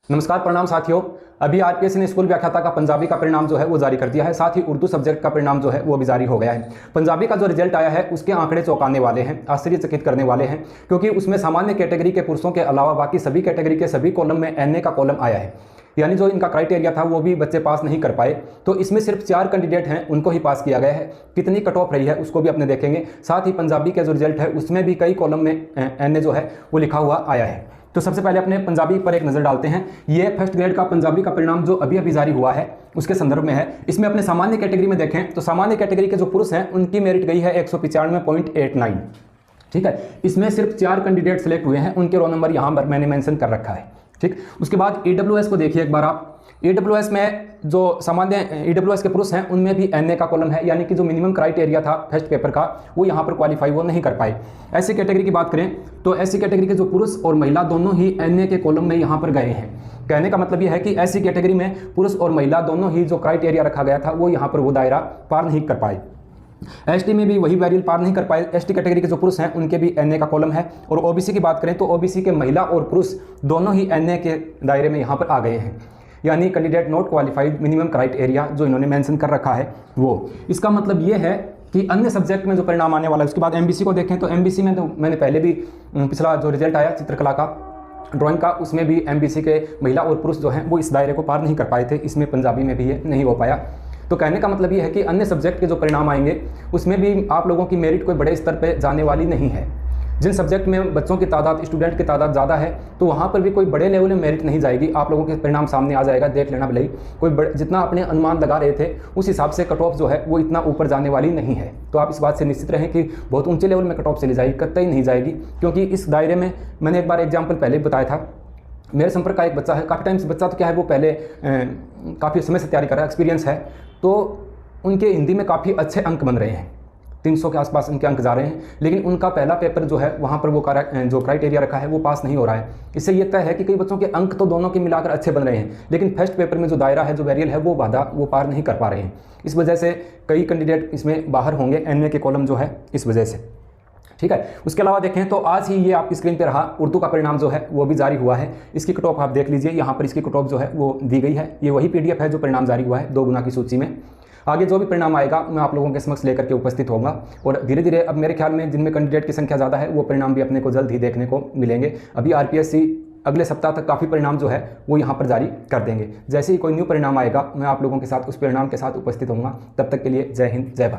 नमस्कार, प्रणाम साथियों। अभी आरपीएससी ने स्कूल व्याख्याता का पंजाबी का परिणाम जो है वो जारी कर दिया है। साथ ही उर्दू सब्जेक्ट का परिणाम जो है वो भी जारी हो गया है। पंजाबी का जो रिजल्ट आया है उसके आंकड़े चौंकाने वाले हैं, आश्चर्यचकित करने वाले हैं, क्योंकि उसमें सामान्य कैटेगरी के पुरुषों के अलावा बाकी सभी कैटेगरी के सभी कॉलम में एनए का कॉलम आया है। यानी जो इनका क्राइटेरिया था वो भी बच्चे पास नहीं कर पाए। तो इसमें सिर्फ 4 कैंडिडेट हैं, उनको ही पास किया गया है। कितनी कट ऑफ रही है उसको भी अपने देखेंगे। साथ ही पंजाबी का जो रिजल्ट है उसमें भी कई कॉलम में एनए जो है वो लिखा हुआ आया है। तो सबसे पहले अपने पंजाबी पर एक नज़र डालते हैं। ये फर्स्ट ग्रेड का पंजाबी का परिणाम जो अभी अभी जारी हुआ है उसके संदर्भ में है। इसमें अपने सामान्य कैटेगरी में देखें तो सामान्य कैटेगरी के जो पुरुष हैं उनकी मेरिट गई है 195.89। ठीक है, इसमें सिर्फ 4 कैंडिडेट सेलेक्ट हुए हैं, उनके रोल नंबर यहाँ पर मैंने मेंशन कर रखा है। ठीक, उसके बाद ईडब्ल्यूएस को देखिए एक बार आप। ईडब्ल्यूएस में जो सामान्य ईडब्ल्यूएस के पुरुष हैं उनमें भी एनए का कॉलम है, यानी कि जो मिनिमम क्राइटेरिया था फर्स्ट पेपर का वो यहाँ पर क्वालिफाई वो नहीं कर पाए। ऐसी कैटेगरी की बात करें तो ऐसी कैटेगरी के जो पुरुष और महिला दोनों ही एनए के कॉलम में यहाँ पर गए हैं। कहने का मतलब यह है कि ऐसी कैटेगरी में पुरुष और महिला दोनों ही जो क्राइटेरिया रखा गया था वो यहाँ पर वो दायरा पार नहीं कर पाए। एसटी में भी वही बैरियर पार नहीं कर पाए। एसटी कैटेगरी के जो पुरुष हैं उनके भी एनए का कॉलम है। और ओबीसी की बात करें तो ओबीसी के महिला और पुरुष दोनों ही एनए के दायरे में यहाँ पर आ गए हैं, यानी candidate not qualified minimum criteria जो इन्होंने मेंशन कर रखा है वो। इसका मतलब ये है कि अन्य सब्जेक्ट में जो परिणाम आने वाला है। उसके बाद एमबीसी को देखें तो एमबीसी में तो मैंने पहले भी पिछला जो रिजल्ट आया चित्रकला का, ड्राइंग का, उसमें भी एमबीसी के महिला और पुरुष जो हैं वो इस दायरे को पार नहीं कर पाए थे। इसमें पंजाबी में भी ये नहीं हो पाया। तो कहने का मतलब ये है कि अन्य सब्जेक्ट के जो परिणाम आएंगे उसमें भी आप लोगों की मेरिट कोई बड़े स्तर पे जाने वाली नहीं है। जिन सब्जेक्ट में बच्चों की तादाद, स्टूडेंट की तादाद ज़्यादा है तो वहाँ पर भी कोई बड़े लेवल में मेरिट नहीं जाएगी। आप लोगों के परिणाम सामने आ जाएगा, देख लेना भले ही। कोई जितना अपने अनुमान लगा रहे थे उस हिसाब से कट ऑफ जो है वो इतना ऊपर जाने वाली नहीं है। तो आप इस बात से निश्चित रहें कि बहुत ऊंचे लेवल में कट ऑफ चली जाएगी, कतई नहीं जाएगी। क्योंकि इस दायरे में मैंने एक बार एग्जाम्पल पहले बताया था, मेरे संपर्क का एक बच्चा है, काफ़ी टाइम से बच्चा तो क्या है वो पहले काफ़ी समय से तैयारी कर रहा है, एक्सपीरियंस है। तो उनके हिंदी में काफ़ी अच्छे अंक बन रहे हैं, 300 के आसपास उनके अंक जा रहे हैं, लेकिन उनका पहला पेपर जो है वहाँ पर वो जो क्राइटेरिया रखा है वो पास नहीं हो रहा है। इससे ये तय है कि कई बच्चों के अंक तो दोनों के मिलाकर अच्छे बन रहे हैं, लेकिन फर्स्ट पेपर में जो दायरा है, जो बैरियर है, वो बाधा वो पार नहीं कर पा रहे हैं। इस वजह से कई कैंडिडेट इसमें बाहर होंगे एनए के कॉलम जो है इस वजह से। ठीक है, उसके अलावा देखें तो आज ही ये आपकी स्क्रीन पे रहा उर्दू का परिणाम जो है वो भी जारी हुआ है। इसकी कट ऑफ आप देख लीजिए, यहाँ पर इसकी कट ऑफ जो है वो दी गई है। ये वही पीडीएफ है जो परिणाम जारी हुआ है 2 गुना की सूची में। आगे जो भी परिणाम आएगा मैं आप लोगों के समक्ष लेकर के उपस्थित होगा। और धीरे धीरे अब मेरे ख्याल में जिनमें कैंडिडेट की संख्या ज़्यादा है वो परिणाम भी अपने को जल्द ही देखने को मिलेंगे। अभी आरपीएससी अगले सप्ताह तक काफ़ी परिणाम जो है वो यहाँ पर जारी कर देंगे। जैसे ही कोई न्यू परिणाम आएगा मैं आप लोगों के साथ उस परिणाम के साथ उपस्थित होऊंगा। तब तक के लिए जय हिंद, जय भारत।